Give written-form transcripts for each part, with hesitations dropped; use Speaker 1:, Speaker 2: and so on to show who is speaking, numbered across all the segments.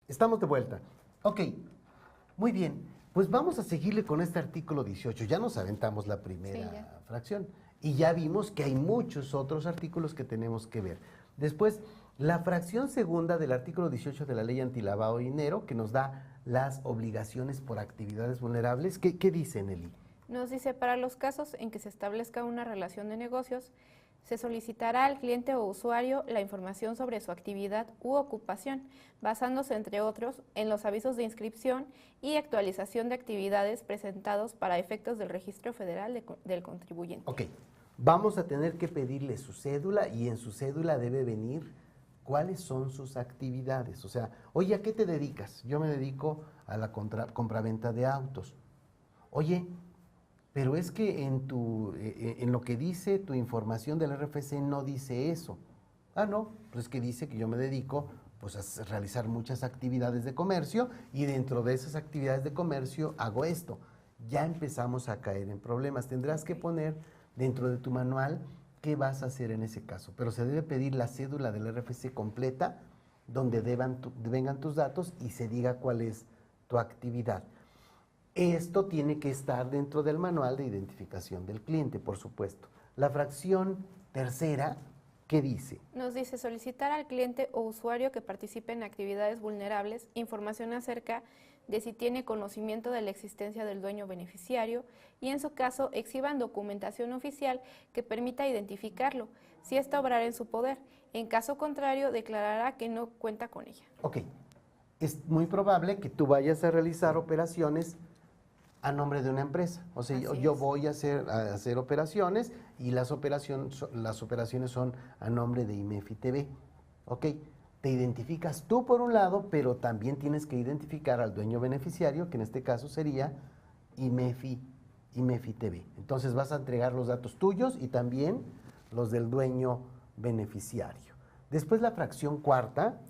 Speaker 1: Estamos de vuelta. Ok, muy bien. Pues vamos a seguirle con este artículo 18. Ya nos aventamos la primera fracción y ya vimos que hay muchos otros artículos que tenemos que ver. Después, la fracción segunda del artículo 18 de la Ley Antilavado de Dinero, que nos da las obligaciones por actividades vulnerables. ¿Qué dice, Nelly?
Speaker 2: Nos dice, para los casos en que se establezca una relación de negocios, se solicitará al cliente o usuario la información sobre su actividad u ocupación, basándose, entre otros, en los avisos de inscripción y actualización de actividades presentados para efectos del Registro Federal del Contribuyente.
Speaker 1: Ok, vamos a tener que pedirle su cédula y en su cédula debe venir cuáles son sus actividades. O sea, oye, ¿a qué te dedicas? Yo me dedico a la compraventa de autos. Oye, pero es que en lo que dice tu información del RFC no dice eso. Ah, no, pues es que dice que yo me dedico pues a realizar muchas actividades de comercio y dentro de esas actividades de comercio hago esto. Ya empezamos a caer en problemas. Tendrás que poner dentro de tu manual qué vas a hacer en ese caso, pero se debe pedir la cédula del RFC completa donde vengan tus datos y se diga cuál es tu actividad. Esto tiene que estar dentro del manual de identificación del cliente, por supuesto. La fracción tercera, ¿qué dice?
Speaker 2: Nos dice solicitar al cliente o usuario que participe en actividades vulnerables información acerca de si tiene conocimiento de la existencia del dueño beneficiario y en su caso exhiban documentación oficial que permita identificarlo, si ésta obrara en su poder. En caso contrario, declarará que no cuenta con ella.
Speaker 1: Ok, es muy probable que tú vayas a realizar operaciones a nombre de una empresa. O sea, yo voy a hacer operaciones y las operaciones son a nombre de IMEFI TV. Ok, te identificas tú por un lado, pero también tienes que identificar al dueño beneficiario, que en este caso sería IMEFI TV. Entonces vas a entregar los datos tuyos y también los del dueño beneficiario. Después la fracción cuarta.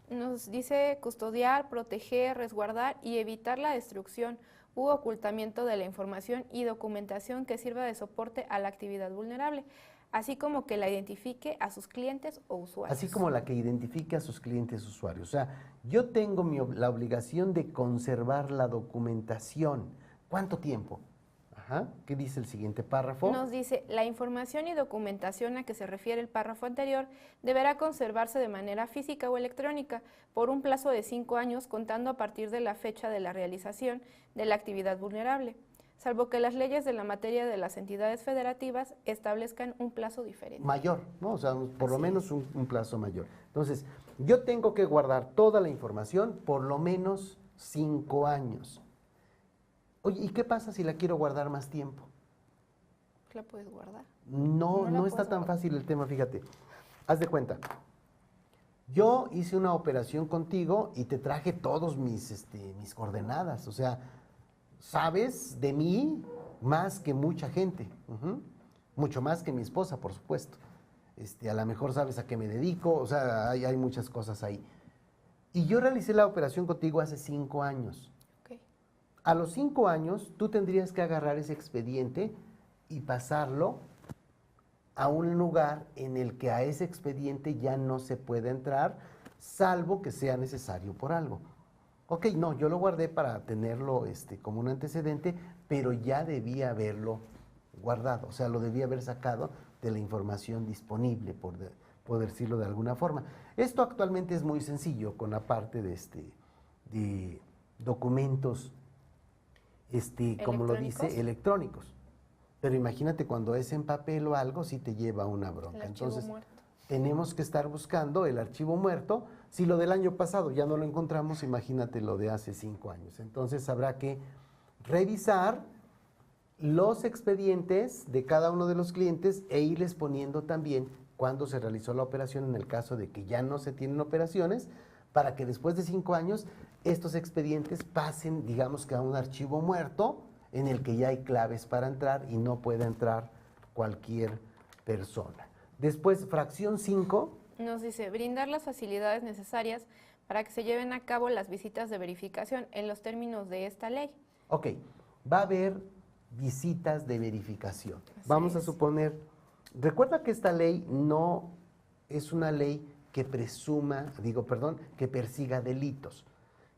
Speaker 2: Nos dice custodiar, proteger, resguardar y evitar la destrucción u ocultamiento de la información y documentación que sirva de soporte a la actividad vulnerable, así como que la identifique a sus clientes o usuarios.
Speaker 1: Así como la que identifique a sus clientes usuarios. O sea, yo tengo la obligación de conservar la documentación. ¿Cuánto tiempo? Ajá. ¿Qué dice el siguiente párrafo?
Speaker 2: Nos dice, la información y documentación a que se refiere el párrafo anterior deberá conservarse de manera física o electrónica por un plazo de 5 años contando a partir de la fecha de la realización de la actividad vulnerable, salvo que las leyes de la materia de las entidades federativas establezcan un plazo diferente.
Speaker 1: Mayor, ¿no? O sea, por lo menos un plazo mayor. Entonces, yo tengo que guardar toda la información por lo menos 5 años. Oye, ¿y qué pasa si la quiero guardar más tiempo?
Speaker 2: ¿La puedes guardar?
Speaker 1: No está tan fácil el tema, fíjate. Haz de cuenta. Yo hice una operación contigo y te traje todos mis coordenadas. O sea, sabes de mí más que mucha gente. Mucho más que mi esposa, por supuesto. A lo mejor sabes a qué me dedico. O sea, hay muchas cosas ahí. Y yo realicé la operación contigo hace 5 años. A los 5 años, tú tendrías que agarrar ese expediente y pasarlo a un lugar en el que a ese expediente ya no se puede entrar, salvo que sea necesario por algo. Ok, no, yo lo guardé para tenerlo como un antecedente, pero ya debía haberlo guardado, o sea, lo debía haber sacado de la información disponible, por decirlo de alguna forma. Esto actualmente es muy sencillo con la parte de documentos como lo dice, electrónicos. Pero imagínate cuando es en papel o algo, sí te lleva una bronca. Entonces, tenemos que estar buscando el archivo muerto. Si lo del año pasado ya no lo encontramos, imagínate lo de hace 5 años. Entonces, habrá que revisar los expedientes de cada uno de los clientes e irles poniendo también cuándo se realizó la operación en el caso de que ya no se tienen operaciones, para que después de 5 años estos expedientes pasen, digamos que a un archivo muerto en el que ya hay claves para entrar y no puede entrar cualquier persona. Después, fracción 5.
Speaker 2: Nos dice, brindar las facilidades necesarias para que se lleven a cabo las visitas de verificación en los términos de esta ley.
Speaker 1: Ok, va a haber visitas de verificación. Vamos a suponer, recuerda que esta ley no es una ley que que persiga delitos.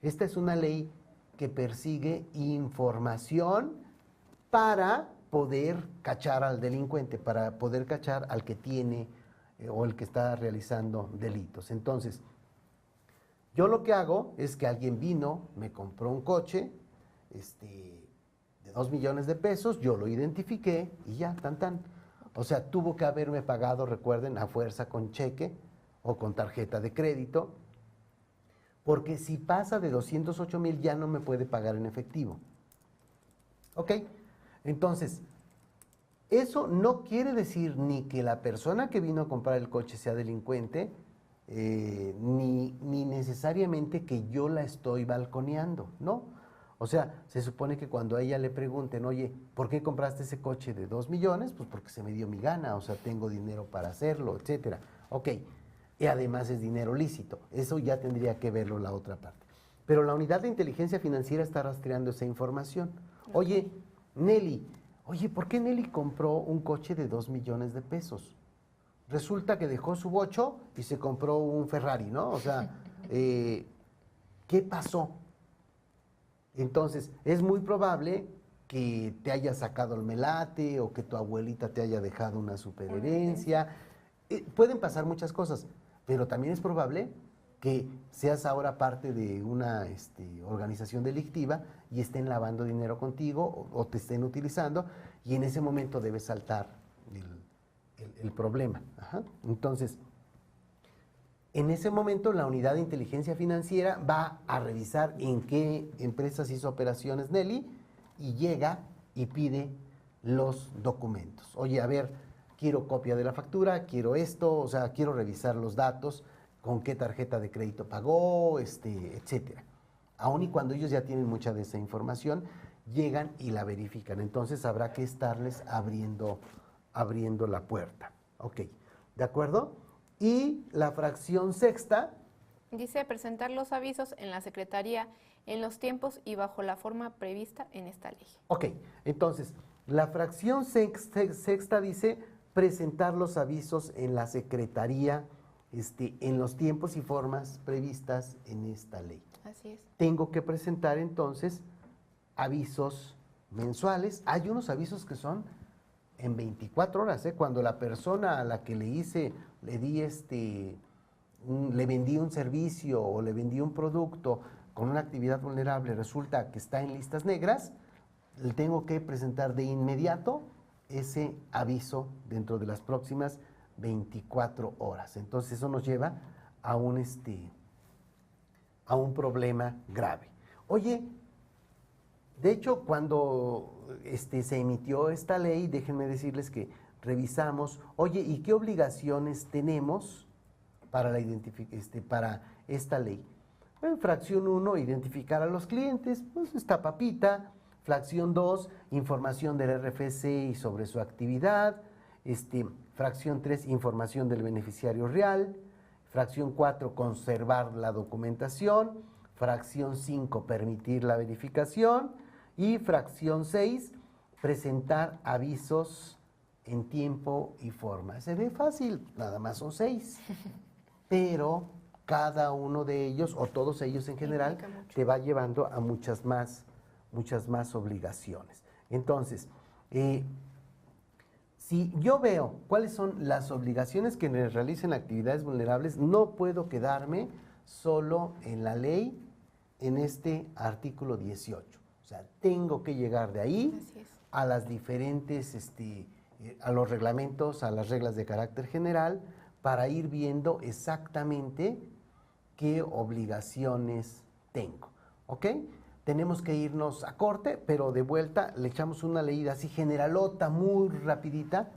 Speaker 1: Esta es una ley que persigue información para poder cachar al delincuente, para poder cachar al que tiene o el que está realizando delitos. Entonces, yo lo que hago es que alguien vino, me compró un coche, de 2 millones de pesos, yo lo identifiqué y ya, tan tan. O sea, tuvo que haberme pagado, recuerden, a fuerza con cheque o con tarjeta de crédito, porque si pasa de 208,000 ya no me puede pagar en efectivo. ¿Ok? Entonces, eso no quiere decir ni que la persona que vino a comprar el coche sea delincuente, ni necesariamente que yo la estoy balconeando, ¿no? O sea, se supone que cuando a ella le pregunten, oye, ¿por qué compraste ese coche de 2 millones? Pues porque se me dio mi gana, o sea, tengo dinero para hacerlo, etcétera. Ok, y además es dinero lícito, eso ya tendría que verlo la otra parte. Pero la unidad de inteligencia financiera está rastreando esa información. Oye, Nelly, ¿por qué Nelly compró un coche de 2 millones de pesos? Resulta que dejó su bocho y se compró un Ferrari, ¿no? O sea, ¿qué pasó? Entonces, es muy probable que te haya sacado el melate o que tu abuelita te haya dejado una superherencia. Pueden pasar muchas cosas, pero también es probable que seas ahora parte de una organización delictiva y estén lavando dinero contigo o te estén utilizando y en ese momento debes saltar el problema. Ajá. Entonces, en ese momento la unidad de inteligencia financiera va a revisar en qué empresas hizo operaciones Nelly y llega y pide los documentos. Oye, a ver, quiero copia de la factura, quiero esto, o sea, quiero revisar los datos, con qué tarjeta de crédito pagó, etcétera. Aun y cuando ellos ya tienen mucha de esa información, llegan y la verifican. Entonces habrá que estarles abriendo la puerta. Ok, ¿de acuerdo? Y la fracción sexta.
Speaker 2: Dice presentar los avisos en la Secretaría en los tiempos y bajo la forma prevista en esta ley.
Speaker 1: Ok, entonces, la fracción sexta dice presentar los avisos en la Secretaría en los tiempos y formas previstas en esta ley.
Speaker 2: Así es.
Speaker 1: Tengo que presentar entonces avisos mensuales. Hay unos avisos que son en 24 horas, cuando la persona a la que le vendí un servicio o le vendí un producto con una actividad vulnerable, resulta que está en listas negras, le tengo que presentar de inmediato ese aviso dentro de las próximas 24 horas. Entonces eso nos lleva a un problema grave. Oye, de hecho, cuando se emitió esta ley, déjenme decirles que revisamos, oye, ¿y qué obligaciones tenemos para esta ley? En fracción 1, identificar a los clientes, pues está papita. Fracción 2, información del RFC y sobre su actividad. Fracción 3, información del beneficiario real. Fracción 4, conservar la documentación. Fracción 5, permitir la verificación. Y fracción 6, presentar avisos en tiempo y forma. Se ve fácil, nada más son 6. Pero cada uno de ellos, o todos ellos en general, te va llevando a muchas más obligaciones. Entonces, si yo veo cuáles son las obligaciones que me realicen actividades vulnerables, no puedo quedarme solo en la ley, en este artículo 18. O sea, tengo que llegar de ahí a las diferentes, a los reglamentos, a las reglas de carácter general, para ir viendo exactamente qué obligaciones tengo. ¿Ok? Tenemos que irnos a corte, pero de vuelta le echamos una leída así generalota, muy rapidita,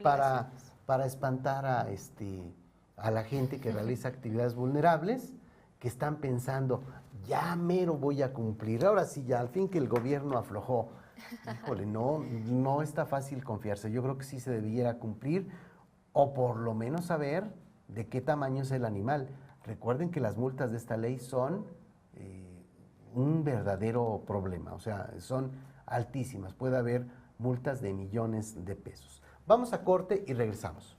Speaker 1: para espantar a la gente que realiza actividades vulnerables, que están pensando, ya mero voy a cumplir, ahora sí, ya al fin que el gobierno aflojó. Híjole, no está fácil confiarse, yo creo que sí se debiera cumplir, o por lo menos saber de qué tamaño es el animal. Recuerden que las multas de esta ley son un verdadero problema, o sea, son altísimas, puede haber multas de millones de pesos. Vamos a corte y regresamos.